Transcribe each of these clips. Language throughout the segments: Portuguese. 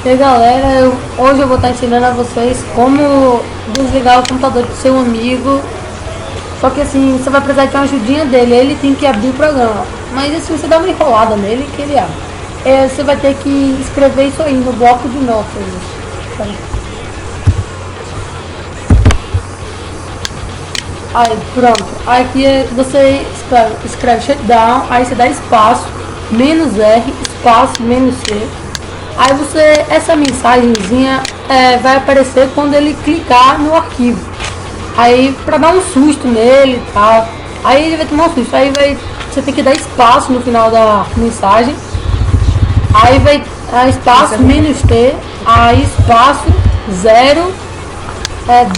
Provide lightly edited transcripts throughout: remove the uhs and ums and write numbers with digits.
E aí, galera, hoje eu vou estar ensinando a vocês como desligar o computador do seu amigo. Só que assim, você vai precisar de uma ajudinha dele, ele tem que abrir o programa. Mas assim, você dá uma enrolada nele que ele abre. Você vai ter que escrever isso aí no bloco de notas. Aí, pronto. Aqui você escreve shutdown, aí você dá espaço, menos R, espaço, menos C. Aí essa mensagenzinha vai aparecer quando ele clicar no arquivo. Aí pra dar um susto nele e tal. Aí ele vai tomar um susto. Aí você tem que dar espaço no final da mensagem. Aí vai espaço menos T, aí espaço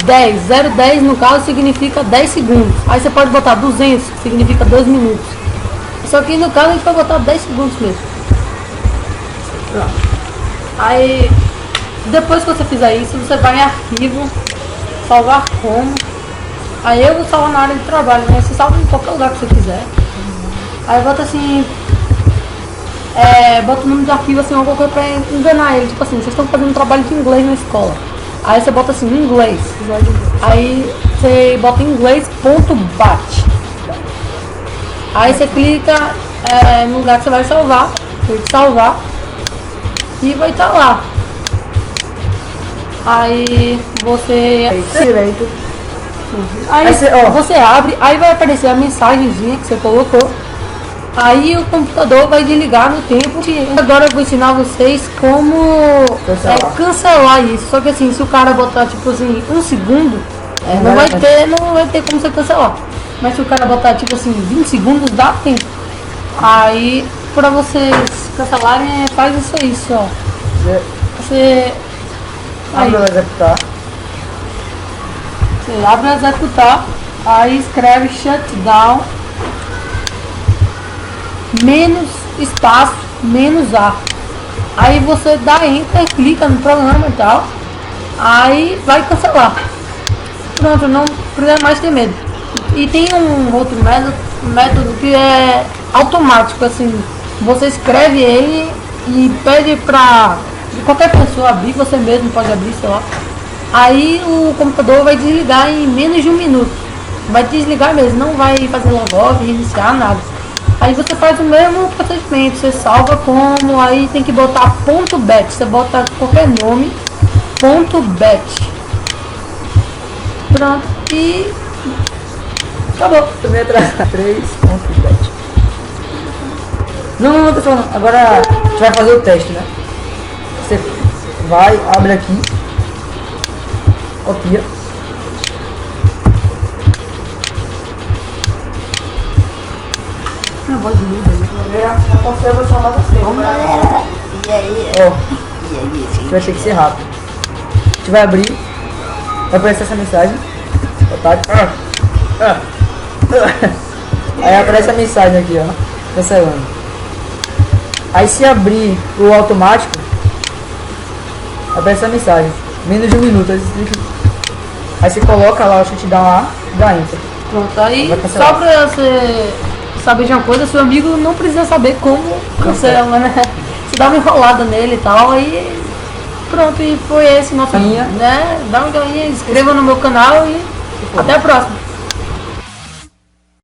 10. 0,10 no caso significa 10 segundos. Aí você pode botar 200, que significa 2 minutos. Só que no caso a gente vai botar 10 segundos mesmo. Pronto. Aí, depois que você fizer isso, você vai em arquivo, salvar como. Aí eu vou salvar na área de trabalho, né? Você salva em qualquer lugar que você quiser. Aí bota assim, bota o nome do arquivo assim, alguma coisa pra enganar ele. Tipo assim, vocês estão fazendo um trabalho de inglês na escola. Aí você bota assim, inglês. Aí você bota inglês.bat. Aí você clica no lugar que você vai salvar. Clica em salvar. E vai estar lá. Aí você direito. Aí você abre, aí vai aparecer a mensagenzinha que você colocou. Aí o computador vai desligar no tempo. Agora eu vou ensinar vocês como cancelar isso. Só que assim, se o cara botar tipo assim 1 segundo, não vai ter como você cancelar. Mas se o cara botar tipo assim 20 segundos, dá tempo. Aí pra vocês cancelarem, faz isso aí só. Você abre o executar. Você abre o executar, aí escreve shutdown menos espaço menos A. Aí você dá enter, clica no programa e tal. Aí vai cancelar. Pronto, não precisa mais ter medo. E tem um outro método que é automático, assim, você escreve ele e pede pra qualquer pessoa abrir, você mesmo pode abrir, sei lá. Aí o computador vai desligar em menos de 1 minuto. Vai desligar mesmo, não vai fazer logout, reiniciar, nada. Aí você faz o mesmo procedimento, você salva como, aí tem que botar .bat, você bota qualquer nome, .bat. Pronto, e acabou. Também atrás 3.bet. Não, pessoal, não. Agora a gente vai fazer o teste, né? Você vai, abre aqui, copia. Não vou desligar. A conservação lá você. Vamos, galera. E aí? Ó, E aí? você vai ter que ser rápido. A gente vai abrir, vai aparecer essa mensagem. Aí aparece a mensagem aqui, ó, cancelando. Aí se abrir o automático, aparece a mensagem, menos de 1 minuto. Aí você coloca lá o shutdown lá e dá enter. Pronto, aí só pra você saber de uma coisa, seu amigo não precisa saber como cancela, né? Você dá uma enrolada nele e tal, aí pronto, e foi esse nosso joinha, né? Dá um joinha, inscreva no meu canal e até a próxima.